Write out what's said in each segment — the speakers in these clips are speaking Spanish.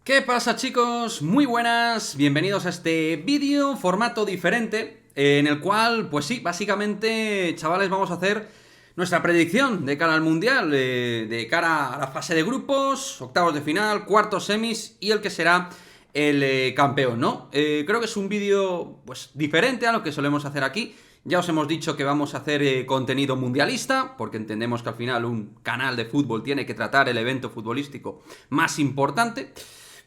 ¿Qué pasa, chicos? Muy buenas, bienvenidos a este vídeo, formato diferente, en el cual, pues sí, básicamente, chavales, vamos a hacer nuestra predicción de cara al Mundial, de cara a la fase de grupos, octavos de final, cuartos, semis y el que será el campeón, ¿no? Creo que es un vídeo, pues, diferente a lo que solemos hacer aquí. Ya os hemos dicho que vamos a hacer contenido mundialista, porque entendemos que al final un canal de fútbol tiene que tratar el evento futbolístico más importante.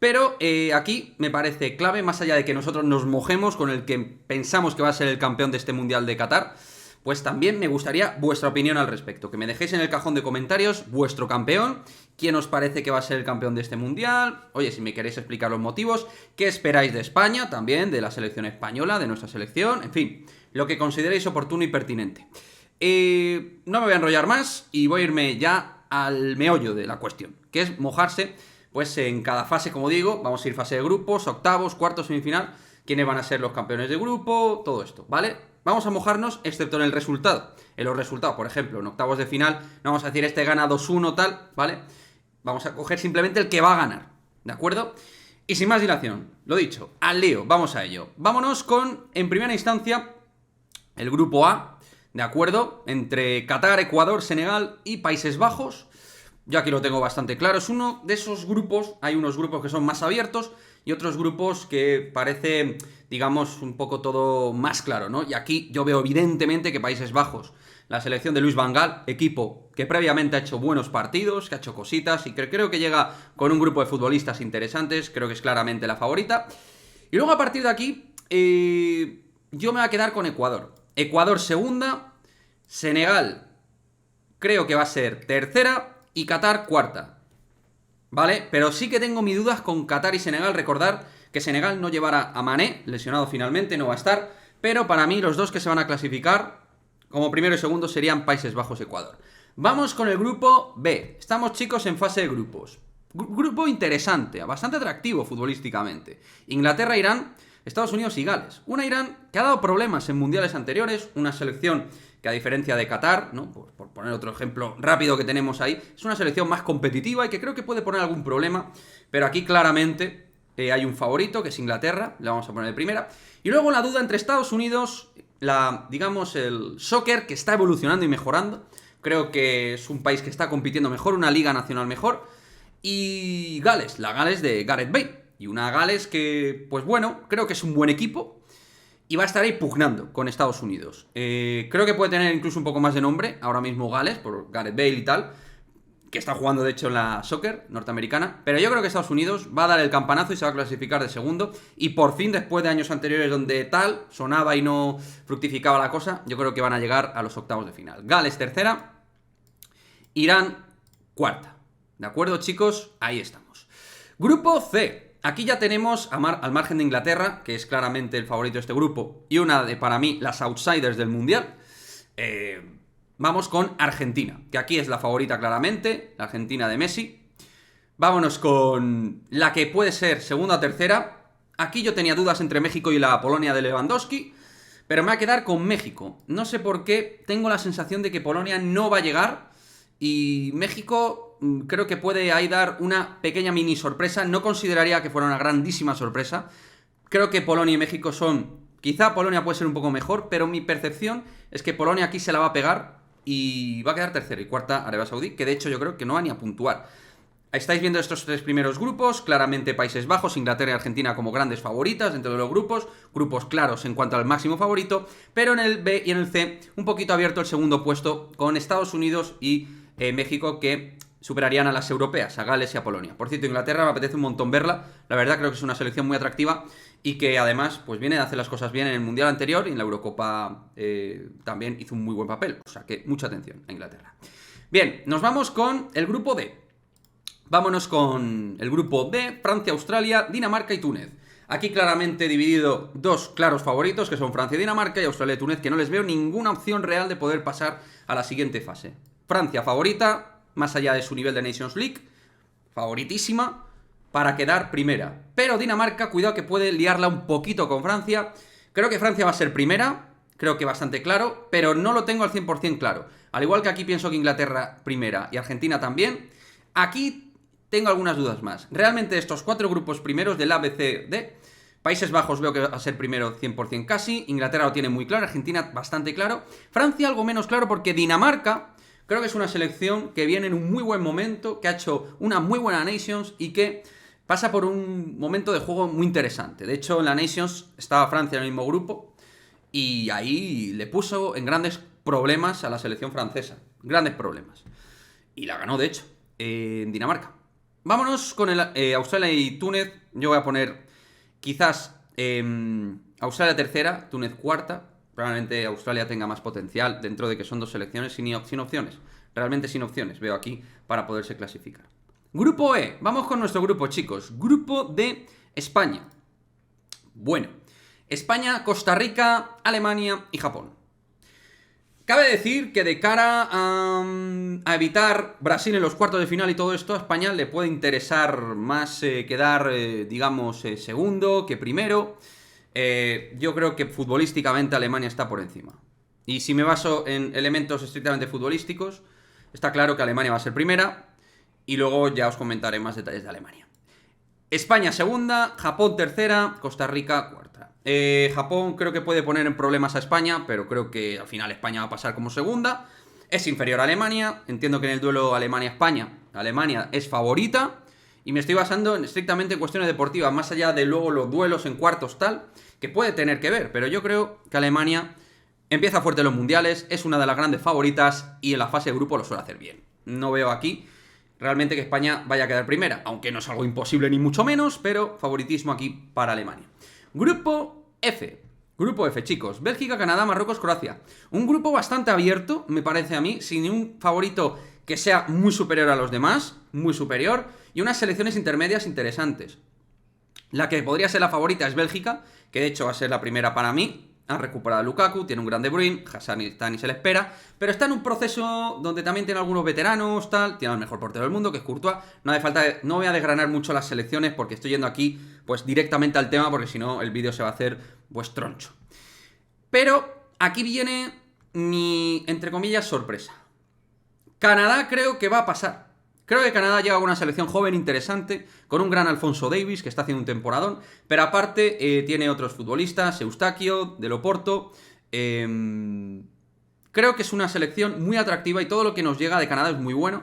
Pero aquí me parece clave, más allá de que nosotros nos mojemos con el que pensamos que va a ser el campeón de este Mundial de Qatar, pues también me gustaría vuestra opinión al respecto. Que me dejéis en el cajón de comentarios vuestro campeón, quién os parece que va a ser el campeón de este Mundial, oye, si me queréis explicar los motivos, qué esperáis de España también, de la selección española, de nuestra selección, en fin, lo que consideréis oportuno y pertinente. No me voy a enrollar más y voy a irme ya al meollo de la cuestión, que es mojarse. Pues en cada fase, como digo, vamos a ir fase de grupos, octavos, cuartos, semifinal, quiénes van a ser los campeones de grupo, todo esto, ¿vale? Vamos a mojarnos, excepto en el resultado. En los resultados, por ejemplo, en octavos de final, no vamos a decir este gana 2-1 tal, ¿vale? Vamos a coger simplemente el que va a ganar, ¿de acuerdo? Y sin más dilación, lo dicho, al lío, vamos a ello. Vámonos con, en primera instancia, el grupo A, ¿de acuerdo? Entre Qatar, Ecuador, Senegal y Países Bajos. Yo aquí lo tengo bastante claro, es uno de esos grupos, hay unos grupos que son más abiertos y otros grupos que parece, digamos, un poco todo más claro, ¿no? Y aquí yo veo evidentemente que Países Bajos, la selección de Luis Van Gaal, equipo que previamente ha hecho buenos partidos, que ha hecho cositas y que creo que llega con un grupo de futbolistas interesantes, creo que es claramente la favorita. Y luego a partir de aquí, yo me voy a quedar con Ecuador. Ecuador segunda, Senegal creo que va a ser tercera y Qatar cuarta, ¿vale? Pero sí que tengo mis dudas con Qatar y Senegal. Recordar que Senegal no llevará a Mané, lesionado finalmente, no va a estar. Pero para mí los dos que se van a clasificar como primero y segundo serían Países Bajos y Ecuador. Vamos con el grupo B. Estamos, chicos, en fase de grupos. Grupo interesante, bastante atractivo futbolísticamente. Inglaterra, Irán, Estados Unidos y Gales. Una Irán que ha dado problemas en mundiales anteriores, una selección que a diferencia de Qatar, ¿no? Por poner otro ejemplo rápido que tenemos ahí, es una selección más competitiva y que creo que puede poner algún problema, pero aquí claramente hay un favorito, que es Inglaterra, le vamos a poner de primera, y luego la duda entre Estados Unidos, digamos, el soccer que está evolucionando y mejorando, creo que es un país que está compitiendo mejor, una liga nacional mejor, y Gales, la Gales de Gareth Bale, y una Gales que, pues bueno, creo que es un buen equipo, y va a estar ahí pugnando con Estados Unidos. Creo que puede tener incluso un poco más de nombre ahora mismo Gales, por Gareth Bale y tal, que está jugando de hecho en la soccer norteamericana, pero yo creo que Estados Unidos va a dar el campanazo y se va a clasificar de segundo, y por fin, después de años anteriores donde tal sonaba y no fructificaba la cosa, yo creo que van a llegar a los octavos de final. Gales tercera, Irán cuarta. ¿De acuerdo, chicos? Ahí estamos. Grupo C. Aquí ya tenemos al margen de Inglaterra, que es claramente el favorito de este grupo, y una de, para mí, las outsiders del Mundial. Vamos con Argentina, que aquí es la favorita claramente, la Argentina de Messi. Vámonos con la que puede ser segunda o tercera. Aquí yo tenía dudas entre México y la Polonia de Lewandowski, pero me voy a quedar con México. No sé por qué, tengo la sensación de que Polonia no va a llegar y México creo que puede ahí dar una pequeña mini sorpresa. No consideraría que fuera una grandísima sorpresa. Creo que Polonia y México son... Quizá Polonia puede ser un poco mejor, pero mi percepción es que Polonia aquí se la va a pegar y va a quedar tercera y cuarta Arabia Saudí, que de hecho yo creo que no va ni a puntuar. Estáis viendo estos tres primeros grupos, claramente Países Bajos, Inglaterra y Argentina como grandes favoritas dentro de los grupos claros en cuanto al máximo favorito, pero en el B y en el C un poquito abierto el segundo puesto con Estados Unidos y México, que superarían a las europeas, a Gales y a Polonia. Por cierto, Inglaterra me apetece un montón verla, la verdad creo que es una selección muy atractiva y que además pues viene de hacer las cosas bien en el Mundial anterior y en la Eurocopa también hizo un muy buen papel, o sea que mucha atención a Inglaterra. Bien, nos vamos con el grupo D. Vámonos con el grupo D, Francia, Australia, Dinamarca y Túnez. Aquí claramente dividido dos claros favoritos, que son Francia y Dinamarca, y Australia y Túnez, que no les veo ninguna opción real de poder pasar a la siguiente fase. Francia favorita, más allá de su nivel de Nations League, favoritísima para quedar primera. Pero Dinamarca, cuidado que puede liarla un poquito con Francia. Creo que Francia va a ser primera, creo que bastante claro, pero no lo tengo al 100% claro. Al igual que aquí pienso que Inglaterra primera y Argentina también, aquí tengo algunas dudas más. Realmente estos 4 grupos primeros del A, B, C, D, Países Bajos veo que va a ser primero 100% casi, Inglaterra lo tiene muy claro, Argentina bastante claro, Francia algo menos claro porque Dinamarca creo que es una selección que viene en un muy buen momento, que ha hecho una muy buena Nations y que pasa por un momento de juego muy interesante. De hecho, en la Nations estaba Francia en el mismo grupo y ahí le puso en grandes problemas a la selección francesa. Grandes problemas. Y la ganó, de hecho, en Dinamarca. Vámonos con Australia y Túnez. Yo voy a poner quizás Australia tercera, Túnez cuarta. Probablemente Australia tenga más potencial dentro de que son 2 selecciones sin opciones. Realmente sin opciones, veo aquí, para poderse clasificar. Grupo E, vamos con nuestro grupo, chicos. Grupo de España. Bueno, España, Costa Rica, Alemania y Japón. Cabe decir que de cara a evitar Brasil en los cuartos de final y todo esto, a España le puede interesar más quedar, digamos, segundo que primero. Yo creo que futbolísticamente Alemania está por encima. Y si me baso en elementos estrictamente futbolísticos, está claro que Alemania va a ser primera. Y luego ya os comentaré más detalles de Alemania. España segunda, Japón tercera, Costa Rica cuarta. Japón creo que puede poner en problemas a España, pero creo que al final España va a pasar como segunda. Es inferior a Alemania. Entiendo que en el duelo Alemania-España, Alemania es favorita. Y me estoy basando estrictamente en cuestiones deportivas, más allá de luego los duelos en cuartos tal, que puede tener que ver. Pero yo creo que Alemania empieza fuerte en los mundiales, es una de las grandes favoritas y en la fase de grupo lo suele hacer bien. No veo aquí realmente que España vaya a quedar primera, aunque no es algo imposible ni mucho menos, pero favoritismo aquí para Alemania. Grupo F. Grupo F, chicos. Bélgica, Canadá, Marruecos, Croacia. Un grupo bastante abierto, me parece a mí, sin un favorito que sea muy superior a los demás, muy superior, y unas selecciones intermedias interesantes. La que podría ser la favorita es Bélgica, que de hecho va a ser la primera para mí. Han recuperado a Lukaku, tiene un gran De Bruyne, Hazard está ni se le espera, pero está en un proceso donde también tiene algunos veteranos, tal, tiene al mejor portero del mundo, que es Courtois. No hace falta, no voy a desgranar mucho las selecciones porque estoy yendo aquí pues directamente al tema, porque si no el vídeo se va a hacer pues troncho. Pero aquí viene mi, entre comillas, sorpresa. Canadá creo que va a pasar. Creo que Canadá llega con una selección joven interesante, con un gran Alphonso Davies, que está haciendo un temporadón, pero aparte tiene otros futbolistas, Eustáquio, Del Oporto. Creo que es una selección muy atractiva y todo lo que nos llega de Canadá es muy bueno.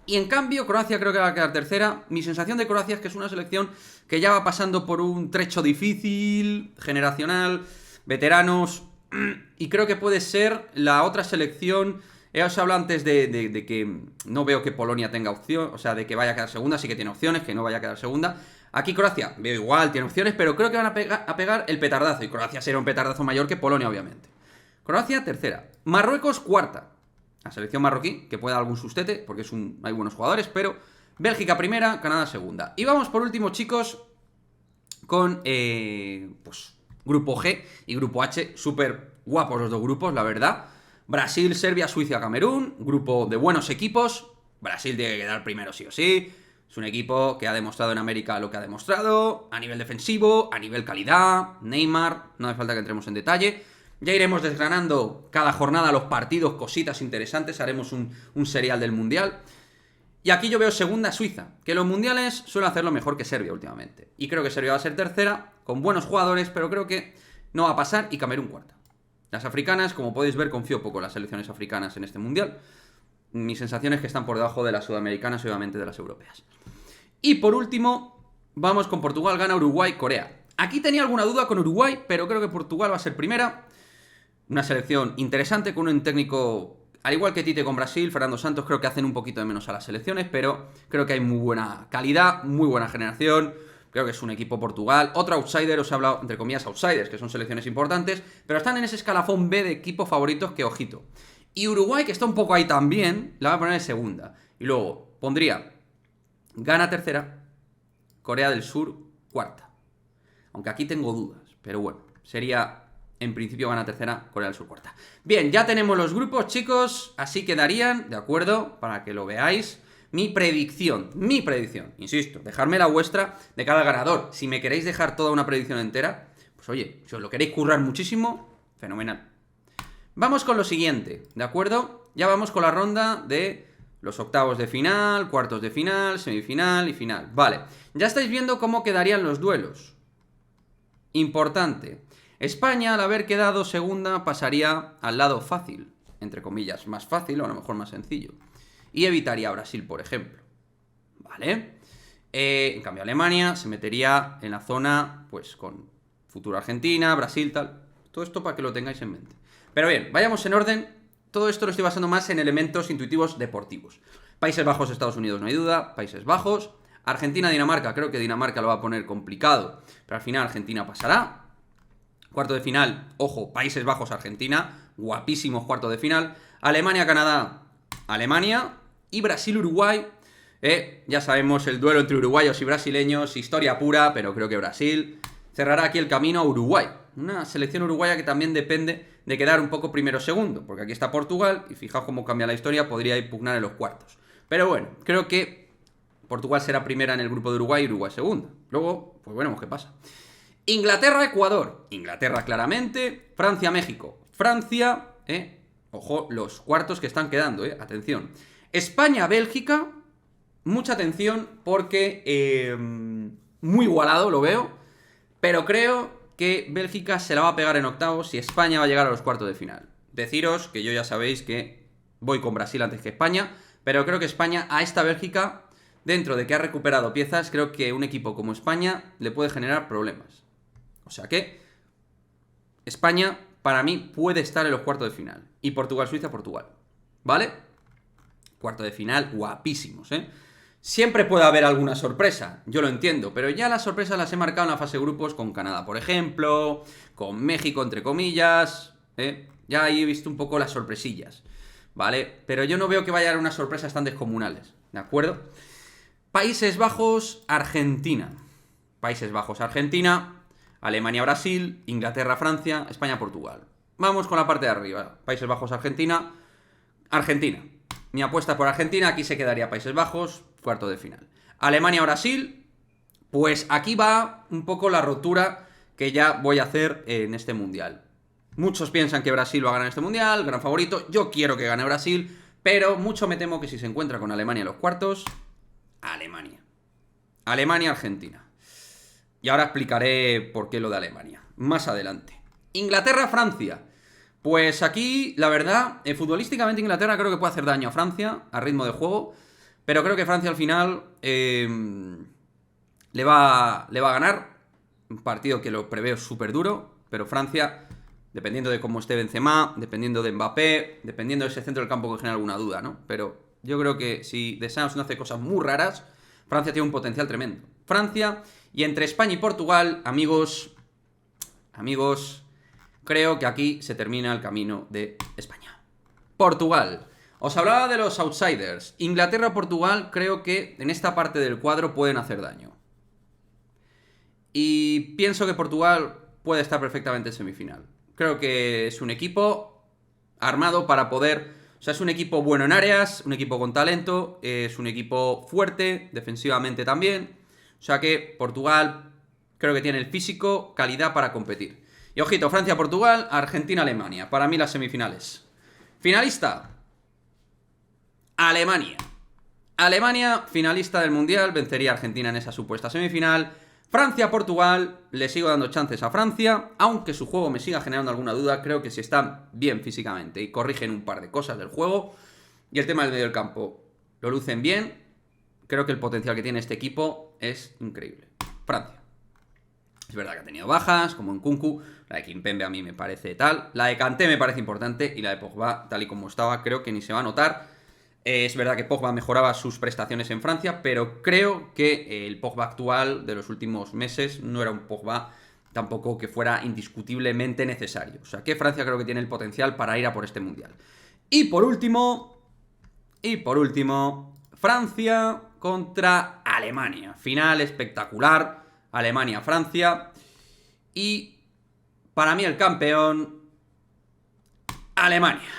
Y en cambio, Croacia creo que va a quedar tercera. Mi sensación de Croacia es que es una selección que ya va pasando por un trecho difícil, generacional, veteranos, y creo que puede ser la otra selección. Os hablo antes de que no veo que Polonia tenga opción, o sea, de que vaya a quedar segunda, sí que tiene opciones, que no vaya a quedar segunda. Aquí Croacia, veo igual, tiene opciones, pero creo que van a pegar el petardazo, y Croacia será un petardazo mayor que Polonia, obviamente. Croacia, tercera. Marruecos, cuarta. La selección marroquí, que puede dar algún sustete, porque hay buenos jugadores, pero Bélgica primera, Canadá segunda. Y vamos por último, chicos, con pues Grupo G y Grupo H, súper guapos los dos grupos, la verdad. Brasil, Serbia, Suiza, Camerún, grupo de buenos equipos. Brasil tiene que quedar primero sí o sí. Es un equipo que ha demostrado en América lo que ha demostrado, a nivel defensivo, a nivel calidad, Neymar, no hace falta que entremos en detalle. Ya iremos desgranando cada jornada los partidos, cositas interesantes, haremos un serial del Mundial. Y aquí yo veo segunda Suiza, que los mundiales suelen hacerlo mejor que Serbia últimamente. Y creo que Serbia va a ser tercera, con buenos jugadores, pero creo que no va a pasar, y Camerún cuarta. Las africanas, como podéis ver, confío poco en las selecciones africanas en este mundial. Mi sensación es que están por debajo de las sudamericanas y obviamente de las europeas. Y por último, vamos con Portugal, gana Uruguay, Corea. Aquí tenía alguna duda con Uruguay, pero creo que Portugal va a ser primera. Una selección interesante con un técnico, al igual que Tite con Brasil, Fernando Santos, creo que hacen un poquito de menos a las selecciones, pero creo que hay muy buena calidad, muy buena generación. Creo que es un equipo Portugal. Otro outsider, os he hablado, entre comillas, outsiders, que son selecciones importantes, pero están en ese escalafón B de equipos favoritos que, ojito. Y Uruguay, que está un poco ahí también, la voy a poner en segunda. Y luego pondría Ghana tercera, Corea del Sur cuarta. Aunque aquí tengo dudas, pero bueno, sería en principio Ghana tercera, Corea del Sur cuarta. Bien, ya tenemos los grupos, chicos, así quedarían, ¿de acuerdo? Para que lo veáis. Mi predicción, insisto, dejadme la vuestra de cada ganador. Si me queréis dejar toda una predicción entera, pues oye, si os lo queréis currar muchísimo, fenomenal. Vamos con lo siguiente, ¿de acuerdo? Ya vamos con la ronda de Los octavos de final, cuartos de final, semifinal y final. Vale, ya estáis viendo cómo quedarían los duelos. Importante. España, al haber quedado segunda, pasaría al lado fácil. Entre comillas, más fácil o a lo mejor más sencillo. Y evitaría a Brasil, por ejemplo. ¿Vale? En cambio, Alemania se metería en la zona, pues, con futuro Argentina, Brasil, tal. Todo esto para que lo tengáis en mente. Pero bien, vayamos en orden. Todo esto lo estoy basando más en elementos intuitivos deportivos. Países Bajos, Estados Unidos, no hay duda. Países Bajos. Argentina, Dinamarca. Creo que Dinamarca lo va a poner complicado, pero al final Argentina pasará. Cuarto de final, ojo, Países Bajos, Argentina. Guapísimos cuarto de final. Alemania, Canadá. Alemania. Y Brasil, Uruguay. Ya sabemos el duelo entre uruguayos y brasileños. Historia pura, pero creo que Brasil cerrará aquí el camino a Uruguay. Una selección uruguaya que también depende de quedar un poco primero o segundo, porque aquí está Portugal y fijaos cómo cambia la historia, podría impugnar en los cuartos. Pero bueno, creo que Portugal será primera en el grupo de Uruguay y Uruguay segunda. Luego, pues veremos qué pasa. Inglaterra, Ecuador. Inglaterra claramente. Francia, México. Francia, ojo, los cuartos que están quedando, atención. España, Bélgica. Mucha atención porque muy igualado lo veo, pero creo que Bélgica se la va a pegar en octavos y España va a llegar a los cuartos de final. Deciros que yo ya sabéis que voy con Brasil antes que España, pero creo que España a esta Bélgica, dentro de que ha recuperado piezas, creo que un equipo como España le puede generar problemas. O sea que España, para mí, puede estar en los cuartos de final. Y Portugal, Suiza, Portugal. ¿Vale? Cuarto de final, guapísimos, ¿eh? Siempre puede haber alguna sorpresa, yo lo entiendo, pero ya las sorpresas las he marcado en la fase de grupos con Canadá, por ejemplo, con México, entre comillas, ya ahí he visto un poco las sorpresillas, ¿vale? Pero yo no veo que vaya a haber unas sorpresas tan descomunales, ¿de acuerdo? Países Bajos, Argentina. Países Bajos, Argentina, Alemania, Brasil, Inglaterra, Francia, España, Portugal. Vamos con la parte de arriba. Países Bajos, Argentina, Argentina. Mi apuesta por Argentina, aquí se quedaría Países Bajos, cuarto de final. Alemania, Brasil, pues aquí va un poco la rotura que ya voy a hacer en este Mundial. Muchos piensan que Brasil va a ganar este Mundial, gran favorito, yo quiero que gane Brasil, pero mucho me temo que si se encuentra con Alemania en los cuartos, Alemania. Alemania, Argentina. Y ahora explicaré por qué lo de Alemania, más adelante. Inglaterra, Francia. Pues aquí, la verdad, futbolísticamente Inglaterra creo que puede hacer daño a Francia, a ritmo de juego, pero creo que Francia al final le va a ganar. Un partido que lo preveo súper duro, pero Francia, dependiendo de cómo esté Benzema, dependiendo de Mbappé, dependiendo de ese centro del campo que genera alguna duda, ¿no? Pero yo creo que si De Santos no hace cosas muy raras, Francia tiene un potencial tremendo. Francia, y entre España y Portugal, amigos, creo que aquí se termina el camino de España. Portugal. Os hablaba de los outsiders. Inglaterra, Portugal, creo que en esta parte del cuadro pueden hacer daño. Y pienso que Portugal puede estar perfectamente en semifinal. Creo que es un equipo armado para poder... O sea, es un equipo bueno en áreas, un equipo con talento, es un equipo fuerte, defensivamente también. O sea que Portugal creo que tiene el físico, calidad para competir. Y ojito, Francia, Portugal, Argentina, Alemania. Para mí las semifinales. Finalista. Alemania. Alemania, finalista del Mundial, vencería a Argentina en esa supuesta semifinal. Francia, Portugal, le sigo dando chances a Francia, aunque su juego me siga generando alguna duda. Creo que si están bien físicamente y corrigen un par de cosas del juego, y el tema del medio del campo lo lucen bien, creo que el potencial que tiene este equipo es increíble. Francia. Es verdad que ha tenido bajas, como en Nkunku. La de Kimpembe a mí me parece tal. La de Kanté me parece importante. Y la de Pogba, tal y como estaba, creo que ni se va a notar. Es verdad que Pogba mejoraba sus prestaciones en Francia, pero creo que el Pogba actual de los últimos meses no era un Pogba tampoco que fuera indiscutiblemente necesario. O sea que Francia creo que tiene el potencial para ir a por este Mundial. Y por último, Francia contra Alemania. Final espectacular. Alemania-Francia. Y para mí el campeón, Alemania.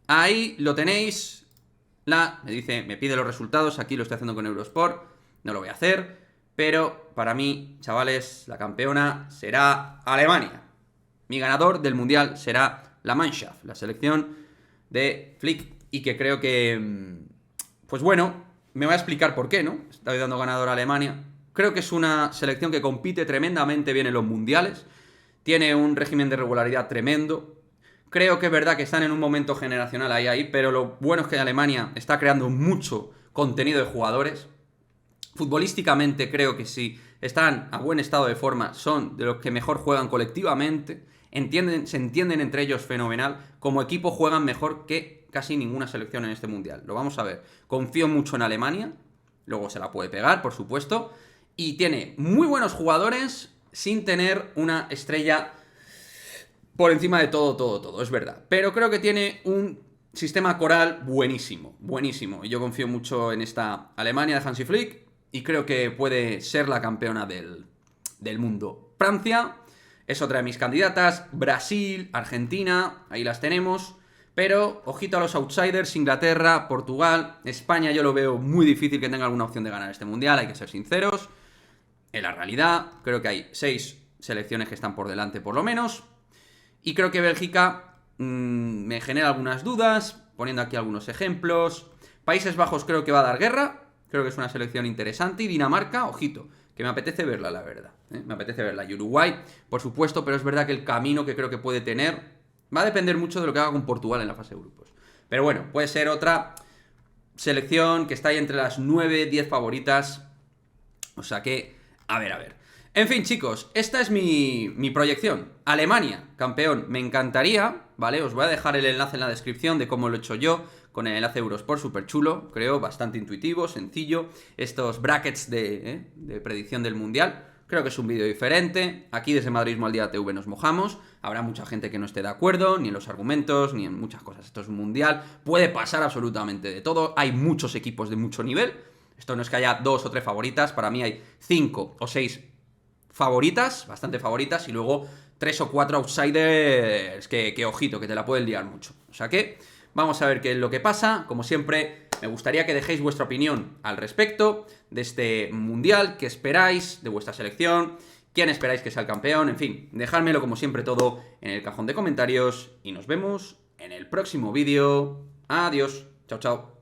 Ahí lo tenéis. Me pide los resultados. Aquí lo estoy haciendo con Eurosport. No lo voy a hacer. Pero para mí, chavales, la campeona será Alemania. Mi ganador del Mundial será la Mannschaft, la selección de Flick. Y que creo que Pues bueno, me voy a explicar por qué, ¿no? Estoy dando ganador a Alemania. Creo que es una selección que compite tremendamente bien en los mundiales. Tiene un régimen de regularidad tremendo. Creo que es verdad que están en un momento generacional ahí, pero lo bueno es que Alemania está creando mucho contenido de jugadores. Futbolísticamente creo que si están a buen estado de forma, son de los que mejor juegan colectivamente, se entienden entre ellos fenomenal, como equipo juegan mejor que casi ninguna selección en este mundial. Lo vamos a ver. Confío mucho en Alemania, luego se la puede pegar, por supuesto, y tiene muy buenos jugadores sin tener una estrella por encima de todo, es verdad. Pero creo que tiene un sistema coral buenísimo, buenísimo. Y yo confío mucho en esta Alemania de Hansi Flick y creo que puede ser la campeona del mundo. Francia es otra de mis candidatas, Brasil, Argentina, ahí las tenemos. Pero, ojito a los outsiders, Inglaterra, Portugal, España yo lo veo muy difícil que tenga alguna opción de ganar este mundial, hay que ser sinceros. En la realidad, creo que hay 6 selecciones que están por delante por lo menos. Y creo que Bélgica me genera algunas dudas, poniendo aquí algunos ejemplos. Países Bajos creo que va a dar guerra, creo que es una selección interesante. Y Dinamarca, ojito, que me apetece verla, la verdad. Me apetece verla. Y Uruguay, por supuesto, pero es verdad que el camino que creo que puede tener va a depender mucho de lo que haga con Portugal en la fase de grupos. Pero bueno, puede ser otra selección que está ahí entre las 9, 10 favoritas. O sea que, a ver. En fin, chicos, esta es mi proyección. Alemania, campeón, me encantaría, ¿vale? Os voy a dejar el enlace en la descripción de cómo lo he hecho yo, con el enlace Eurosport, súper chulo, creo, bastante intuitivo, sencillo. Estos brackets de predicción del Mundial. Creo que es un vídeo diferente. Aquí desde Madridismo al Día TV nos mojamos. Habrá mucha gente que no esté de acuerdo, ni en los argumentos, ni en muchas cosas. Esto es un mundial. Puede pasar absolutamente de todo. Hay muchos equipos de mucho nivel. Esto no es que haya 2 o 3 favoritas. Para mí hay 5 o 6 favoritas, bastante favoritas, y luego 3 o 4 outsiders que ojito, que te la pueden liar mucho. O sea que vamos a ver qué es lo que pasa. Como siempre, me gustaría que dejéis vuestra opinión al respecto de este mundial, qué esperáis de vuestra selección, quién esperáis que sea el campeón, en fin, dejádmelo como siempre todo en el cajón de comentarios y nos vemos en el próximo vídeo. Adiós, chao, chao.